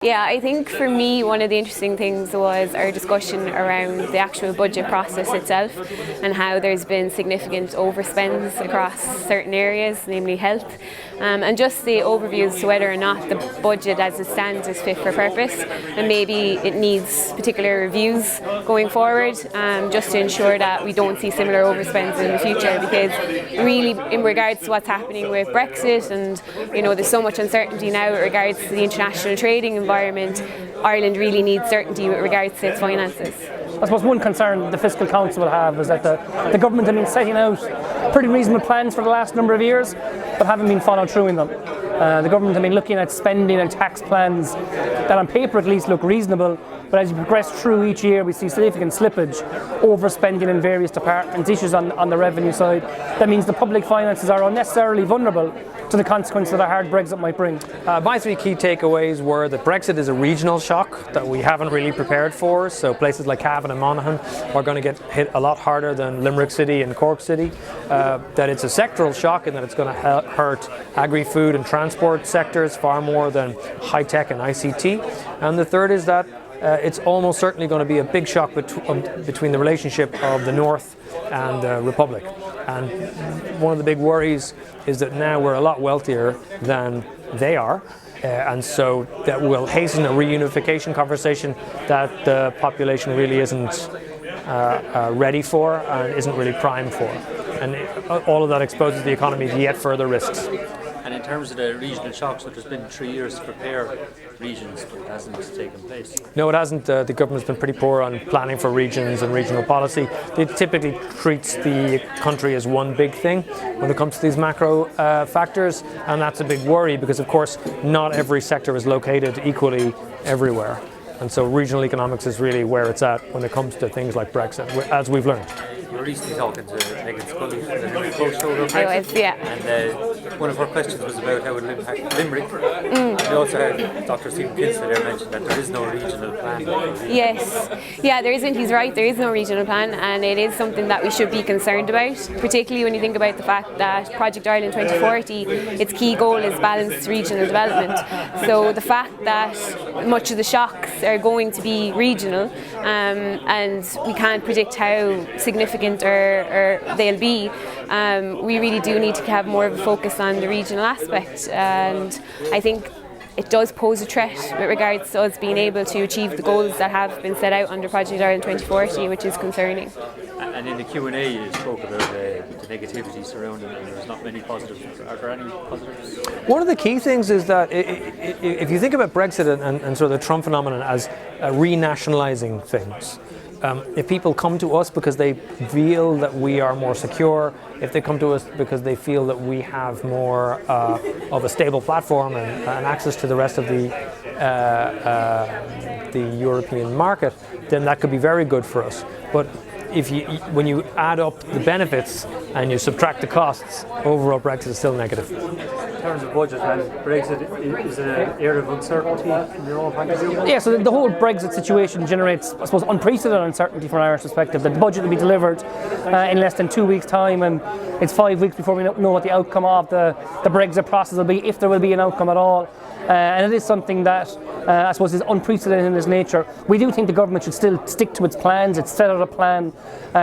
Yeah, I think for me one of the interesting things was our discussion around the actual budget process itself and how there's been significant overspends across certain areas, namely health, and just the overview as to whether or not the budget as it stands is fit for purpose, and maybe it needs particular reviews going forward, just to ensure that we don't see similar overspends in the future, because really in regards to what's happening with Brexit and there's so much uncertainty now with regards to the international trading environment, Ireland really needs certainty with regards to its finances. I suppose one concern the Fiscal Council will have is that the government have been setting out pretty reasonable plans for the last number of years, but haven't been followed through in them. The government have been looking at spending and tax plans that on paper at least look reasonable, but as you progress through each year we see significant slippage, overspending in various departments, issues on the revenue side. That means the public finances are unnecessarily vulnerable to the consequences that a hard Brexit might bring. My three key takeaways were that Brexit is a regional shock that we haven't really prepared for, so places like Cavan and Monaghan are going to get hit a lot harder than Limerick City and Cork City, that it's a sectoral shock and that it's going to hurt agri-food and transport sectors far more than high-tech and ICT, and the third is that it's almost certainly going to be a big shock between the relationship of the North and the Republic. And one of the big worries is that now we're a lot wealthier than they are, and so that will hasten a reunification conversation that the population really isn't ready for and isn't really primed for. And all of that exposes the economy to yet further risks. And in terms of the regional shocks, so there's been 3 years to prepare regions, but it hasn't taken place. No, it hasn't. The government's been pretty poor on planning for regions and regional policy. It typically treats the country as one big thing when it comes to these macro factors, and that's a big worry because, of course, not every sector is located equally everywhere. And so regional economics is really where it's at when it comes to things like Brexit, as we've learned. You were recently talking to Megan Scully in the Limerick Post show about Brexit. I was, yeah. And one of her questions was about how it will impact Limerick. We also heard Dr. Stephen Kinsley there mention that there is no regional plan. Yes, yeah, there isn't. He's right, there is no regional plan, and it is something that we should be concerned about, particularly when you think about the fact that Project Ireland 2040, its key goal is balanced regional development. So the fact that much of the shocks are going to be regional, and we can't predict how significant or they'll be, we really do need to have more of a focus on the regional aspect, and I think it does pose a threat with regards to us being able to achieve the goals that have been set out under Project Ireland 2040, which is concerning. And in the Q&A you spoke about the negativity surrounding it, and there's not many positives. Are there any positives? One of the key things is that if you think about Brexit and sort of the Trump phenomenon as renationalising things, if people come to us because they feel that we are more secure, if they come to us because they feel that we have more of a stable platform and access to the rest of the European market, then that could be very good for us. But when you add up the benefits and you subtract the costs, overall Brexit is still negative. In terms of budget and Brexit, is it an area of uncertainty in your own point of view? Yeah, so the whole Brexit situation generates, I suppose, unprecedented uncertainty from an Irish perspective. That the budget will be delivered in less than 2 weeks' time, and it's 5 weeks before we know what the outcome of the Brexit process will be, if there will be an outcome at all. And it is something that I suppose is unprecedented in its nature. We do think the government should still stick to its plans. It's set out a plan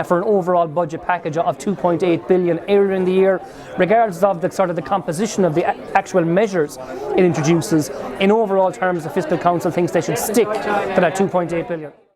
for an overall budget package of 2.8 billion earlier in the year, regardless of the composition of the actual measures it introduces. In overall terms, the Fiscal Council thinks they should stick to that 2.8 billion.